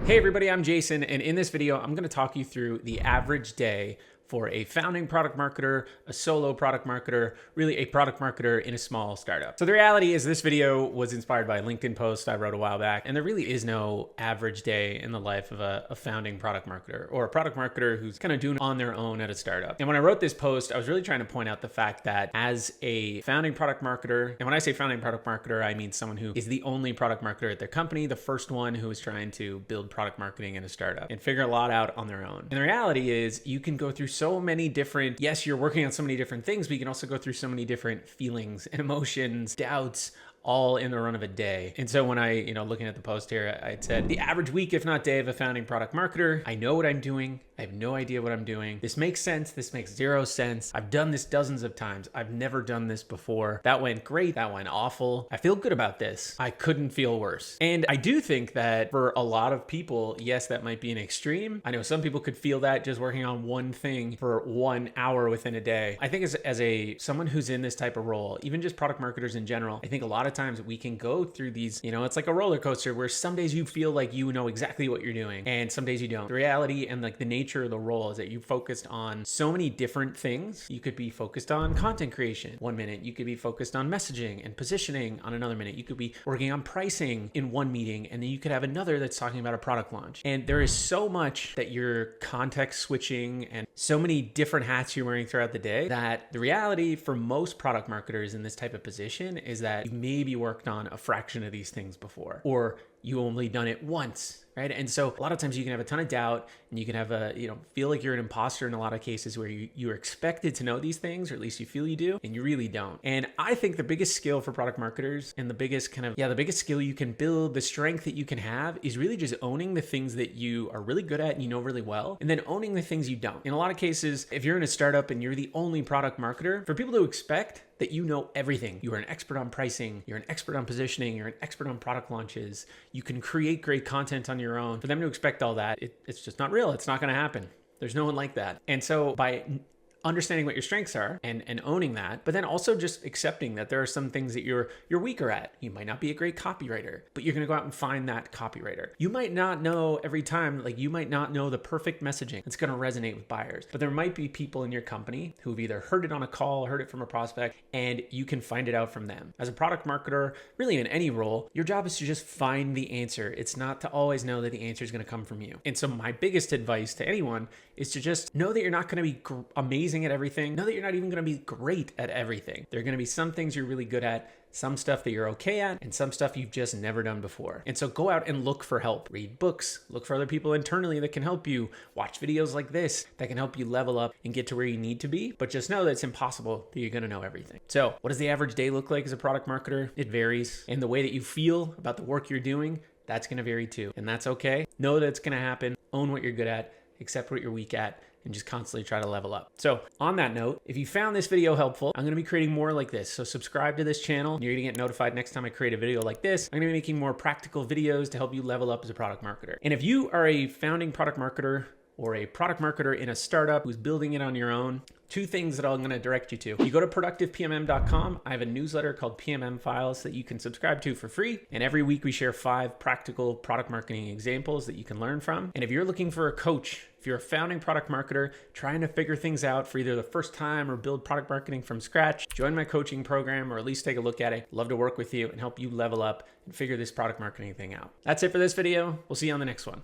Hey everybody, I'm Jason, and in this video, I'm gonna talk you through the average day for a founding product marketer, a solo product marketer, really a product marketer in a small startup. So the reality is this video was inspired by a LinkedIn post I wrote a while back, and there really is no average day in the life of a founding product marketer or a product marketer who's kind of doing it on their own at a startup. And when I wrote this post, I was really trying to point out the fact that as a founding product marketer, and when I say founding product marketer, I mean someone who is the only product marketer at their company, the first one who is trying to build product marketing in a startup and figure a lot out on their own. And the reality is you can go through so many different, yes, you're working on so many different things, but you can also go through so many different feelings and emotions, doubts, all in the run of a day. And so when I, looking at the post here, I said the average week, if not day of a founding product marketer, I know what I'm doing. I have no idea what I'm doing. This makes sense. This makes zero sense. I've done this dozens of times. I've never done this before. That went great. That went awful. I feel good about this. I couldn't feel worse. And I do think that for a lot of people, yes, that might be an extreme. I know some people could feel that just working on one thing for 1 hour within a day. I think as someone who's in this type of role, even just product marketers in general, I think a lot of times we can go through these, it's like a roller coaster where some days you feel like you know exactly what you're doing and some days you don't. The reality and like the nature of the role is that you focused on so many different things. You could be focused on content creation 1 minute. You could be focused on messaging and positioning on another minute. You could be working on pricing in one meeting, and then you could have another that's talking about a product launch. And there is so much that you're context switching and so many different hats you're wearing throughout the day that the reality for most product marketers in this type of position is that you've maybe worked on a fraction of these things before, or you only done it once, right? And so a lot of times you can have a ton of doubt and you can have feel like you're an imposter in a lot of cases where you're expected to know these things, or at least you feel you do, and you really don't. And I think the biggest skill for product marketers and the biggest skill you can build, the strength that you can have is really just owning the things that you are really good at and you know really well, and then owning the things you don't. In a lot of cases, if you're in a startup and you're the only product marketer, for people to expect that you know everything. You are an expert on pricing, you're an expert on positioning, you're an expert on product launches, you can create great content on your own. For them to expect all that, it's just not real. It's not going to happen. There's no one like that. And so by understanding what your strengths are and owning that, but then also just accepting that there are some things that you're weaker at. You might not be a great copywriter, but you're going to go out and find that copywriter. You might not know every time, you might not know the perfect messaging that's going to resonate with buyers, but there might be people in your company who've either heard it on a call, heard it from a prospect, and you can find it out from them. As a product marketer, really in any role, your job is to just find the answer. It's not to always know that the answer is going to come from you. And so my biggest advice to anyone is to just know that you're not going to be amazing at everything. Know that you're not even going to be great at everything. There are going to be some things you're really good at, some stuff that you're okay at, and some stuff you've just never done before. And so go out and look for help. Read books, look for other people internally that can help you, watch videos like this that can help you level up and get to where you need to be. But just know that it's impossible that you're going to know everything. So what does the average day look like as a product marketer? It varies. And the way that you feel about the work you're doing, that's going to vary too. And that's okay. Know that it's going to happen. Own what you're good at, accept what you're weak at, and just constantly try to level up. So on that note, if you found this video helpful, I'm going to be creating more like this. So subscribe to this channel and you're going to get notified next time I create a video like this. I'm going to be making more practical videos to help you level up as a product marketer. And if you are a founding product marketer or a product marketer in a startup who's building it on your own, two things that I'm going to direct you to. You go to productivepmm.com. I have a newsletter called PMM Files that you can subscribe to for free. And every week we share 5 practical product marketing examples that you can learn from. And if you're looking for a coach, if you're a founding product marketer trying to figure things out for either the first time or build product marketing from scratch, join my coaching program or at least take a look at it. Love to work with you and help you level up and figure this product marketing thing out. That's it for this video. We'll see you on the next one.